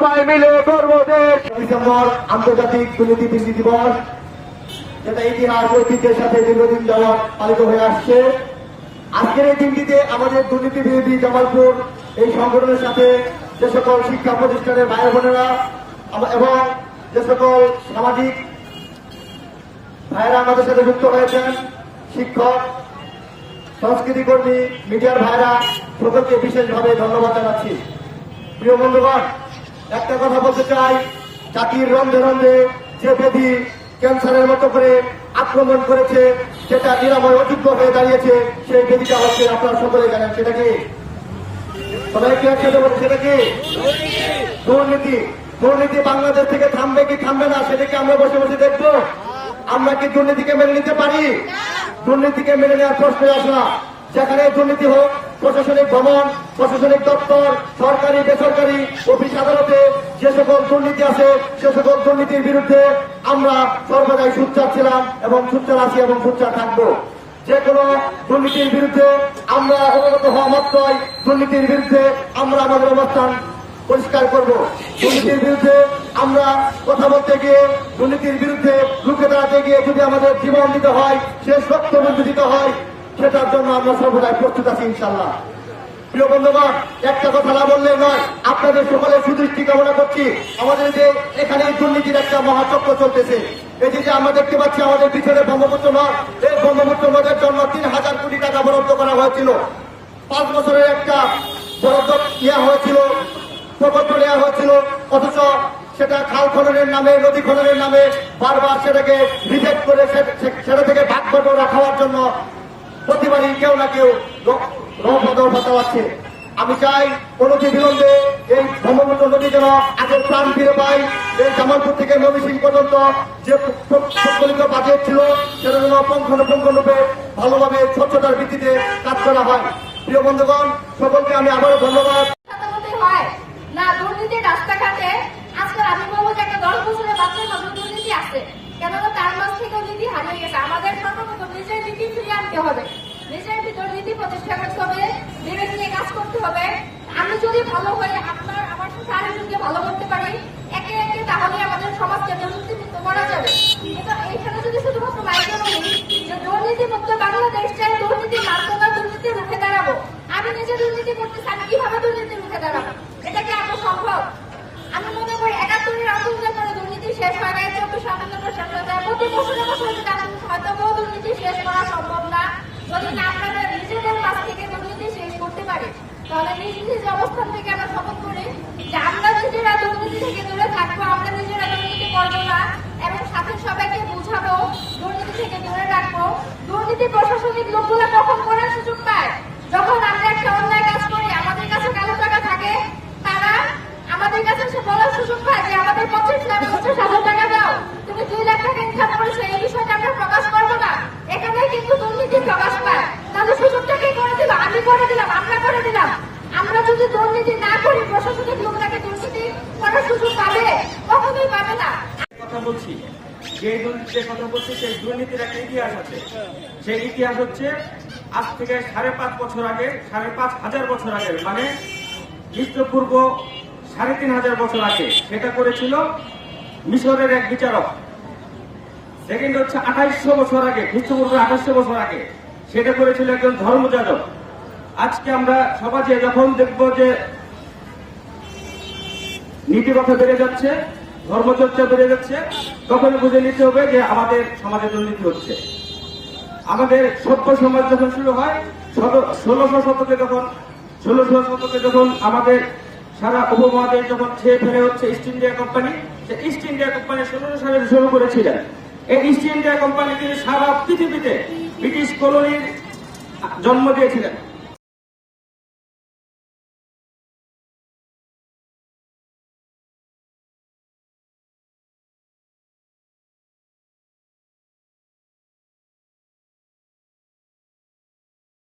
সবাই মিলে করব দেশ। ডিসেম্বর আন্তর্জাতিক দুর্নীতি বিরোধী দিবস, যেটা ইতিহাস ঐতিহ্যের সাথে দীর্ঘদিন যাবৎ পালিত হয়ে আসছে। আজকের এই দিনটিতে আমাদের দুর্নীতি বিরোধী জামালপুর এই সংগঠনের সাথে যে সকল শিক্ষা প্রতিষ্ঠানের ভাই বোনেরা এবং যে সকল সামাজিক ভাইয়েরা আমাদের সাথে যুক্ত হয়েছেন, শিক্ষক, সংস্কৃতি কর্মী, মিডিয়ার ভাইরা, সকলকে বিশেষভাবে ধন্যবাদ জানাচ্ছি। প্রিয় বন্ধুগণ, একটা কথা বলতে চাই, জাতির রন্ধে রন্ধে যে ব্যাধি ক্যান্সারের মতো করে আক্রমণ করেছে, সেটা নিরাময় অযোগ্য হয়ে দাঁড়িয়েছে, সেই ব্যাধিটা হচ্ছে আপনারা সকলে জানেন। সেটা কি? সবাইকে একসাথে বলছে, সেটা কি? দুর্নীতি। দুর্নীতি বাংলাদেশ থেকে থামবে কি থামবে না, সেটাকে আমরা বসে বসে দেখবো? আমরা কি দুর্নীতিকে মেনে নিতে পারি? দুর্নীতিকে মেনে নেওয়ার প্রশ্নে আসে না। যেখানে দুর্নীতি হোক, প্রশাসনিক ভবন, প্রশাসনিক দপ্তর, সরকারি বেসরকারি অফিস আদালতে যে সকল দুর্নীতি আছে, সে সকল দুর্নীতির বিরুদ্ধে আমরা সর্বদাই সোচ্চার ছিলাম এবং সোচ্চার আছি এবং সোচ্চার থাকবো। যে কোনো দুর্নীতির বিরুদ্ধে আমরা অবগত হওয়া মাত্রই দুর্নীতির বিরুদ্ধে আমরা আমাদের অবস্থান পরিষ্কার করব। দুর্নীতির বিরুদ্ধে আমরা কথা বলতে গিয়ে, দুর্নীতির বিরুদ্ধে রুখে দাঁড়াতে গিয়ে যদি আমাদের জীবন দিতে হয়, সে রক্তবন্ধু দিতে হয়, সেটার জন্য আমরা সর্বদাই প্রস্তুত আছি ইনশাল্লাহ। প্রিয় বন্ধুগণ, একটা কথা না বললে নয়, আপনাদের সকলের সুদৃষ্টি কামনা করছি। আমাদের যে এখানে দুর্নীতির একটা মহাচক্র চলতেছে, এই যে আমরা দেখতে পাচ্ছি আমাদের পিছনে ব্রহ্মপুত্র নদ, এই ব্রহ্মপুত্র নদের জন্য ৩,০০০ কোটি টাকা বরাদ্দ করা হয়েছিল। 5 বছরের একটা বরাদ্দ হয়েছিল, প্রকল্প নেওয়া হয়েছিল, অথচ সেটা খাল খননের নামে, নদী খননের নামে বারবার সেটাকে রিজেক্ট করে সেটা থেকে ভাগ বটোয়ারা খাওয়ার জন্য প্রতিবারই কেউ না কেউ পাচ্ছে। আমি চাই অনতি বিলম্বে এই ব্রহ্মপুত্র নদী যেন আগের প্রাণ ফিরে পাই। এই জামালপুর থেকে ময়মনসিংহ পর্যন্ত যে প্রচলিত বাজেট ছিল, সেটা যেন পুঙ্খানুপুঙ্খরূপে ভালোভাবে স্বচ্ছতার ভিত্তিতে কাজ করা হয়। প্রিয় বন্ধুগণ, সকলকে আমি আবারও ধন্যবাদ। না, দুর্নীতি রাস্তাঘাটে আজকাল আমি বলবো যে একটা 10 বছরের বাচ্চার মতো দুর্নীতি আছে, কেননা তার মাঝ থেকে নীতি হারিয়ে গেছে। আমাদের সর্বপ্রথম নিজের নীতি ফিরিয়ে আনতে হবে, নিজের ভিতর নীতি প্রতিষ্ঠা করতে হবে, ভেবে নিয়ে কাজ করতে হবে। আমি যদি ভালো হয়ে আমার সাথে আরেকজনকে ভালো করতে পারি একে একে, তাহলে আমাদের সমাজকে দুর্নীতিমুক্ত করা যাবে। কিন্তু এইখানে যদি শুধুমাত্র মাইকে বলি যে দুর্নীতিমুক্ত বাংলাদেশ চাই, দুর্নীতি মারবো না, দুর্নীতি রুখে দাঁড়াবো, আমি নিজে দুর্নীতি করতেছি, আমি কিভাবে দুর্নীতি রুখে দাঁড়াবো? এটা কি আদৌ সম্ভব? আমি মনে করি 71-এর আন্দোলনের পরে দুর্নীতি শেষ হয় নাই, 24 আন্দোলনের শেষ হয়ে যায়, প্রতি বছরে হয়তো দুর্নীতি শেষ করা সম্ভব না। যদি না আমরা নিজেদের কাছ থেকে দুর্নীতি শেষ করতে পারি, তাহলে নিজ নিজ অবস্থান থেকে আমরা শপথ করি যে আমরা নিজেরা দুর্নীতি থেকে দূরে থাকবো, আমরা নিজেরা দুর্নীতি করবো না, এবং সাথে সবাইকে বুঝাবো দুর্নীতি থেকে দূরে রাখবো। দুর্নীতি প্রশাসনিক লোকগুলো কখন করার সুযোগ পায়? যখন আমরা একটা অন্যায় কাজ করি, আমাদের কাছে কালো টাকা থাকে, তারা আমাদের কাছে সে বলার সুযোগ পায় যে আমাদের 50,000 টাকা দাও, তুমি 2 লাখ টাকা ইনকাম করেছো, এই বিষয়টা আমরা প্রকাশ করবো না। এখানেই কিন্তু দুর্নীতি প্রকাশ পায়। তাহলে সুযোগটা কে করে দিল? আমি করে দিলাম, আমরা করে দিলাম। আমরা যদি দুর্নীতি না করি, প্রশাসনিক লোকটাকে দুর্নীতি করার সুযোগ পাবে? কখনোই পাবে না। কথা বলছি, যে দুর্নীতির কথা বলছি, সেই দুর্নীতির একটা ইতিহাস আছে। সেই ইতিহাস হচ্ছে আজ থেকে 5.5 বছর আগে, 5,500 বছর আগে, মানে খ্রিস্টপূর্ব 3,500 বছর আগে সেটা করেছিল মিশরের এক বিচারক। সেকেন্ড হচ্ছে 2800 বছর আগে, খ্রিস্টপূর্ব 2800 বছর আগে সেটা করেছিল একজন ধর্মযাজক। আজকে আমরা সমাজে যখন দেখব যে নীতিকথা বেড়ে যাচ্ছে, ধর্মচর্চা বেড়ে যাচ্ছে, তখন বুঝে নিতে হবে যে আমাদের সমাজে দুর্নীতি হচ্ছে। আমাদের সভ্য সমাজ যখন শুরু হয় 1600 শতকে যখন আমাদের সারা উপমহাদেশ যখন ছেয়ে ফেলে হচ্ছে ইস্ট ইন্ডিয়া কোম্পানি, সে ইস্ট ইন্ডিয়া কোম্পানি 1600 সালে শুরু করেছিলেন। এই ইস্ট ইন্ডিয়া কোম্পানি কিন্তু সারা পৃথিবীতে ব্রিটিশ কলোনির জন্ম দিয়েছিলেন।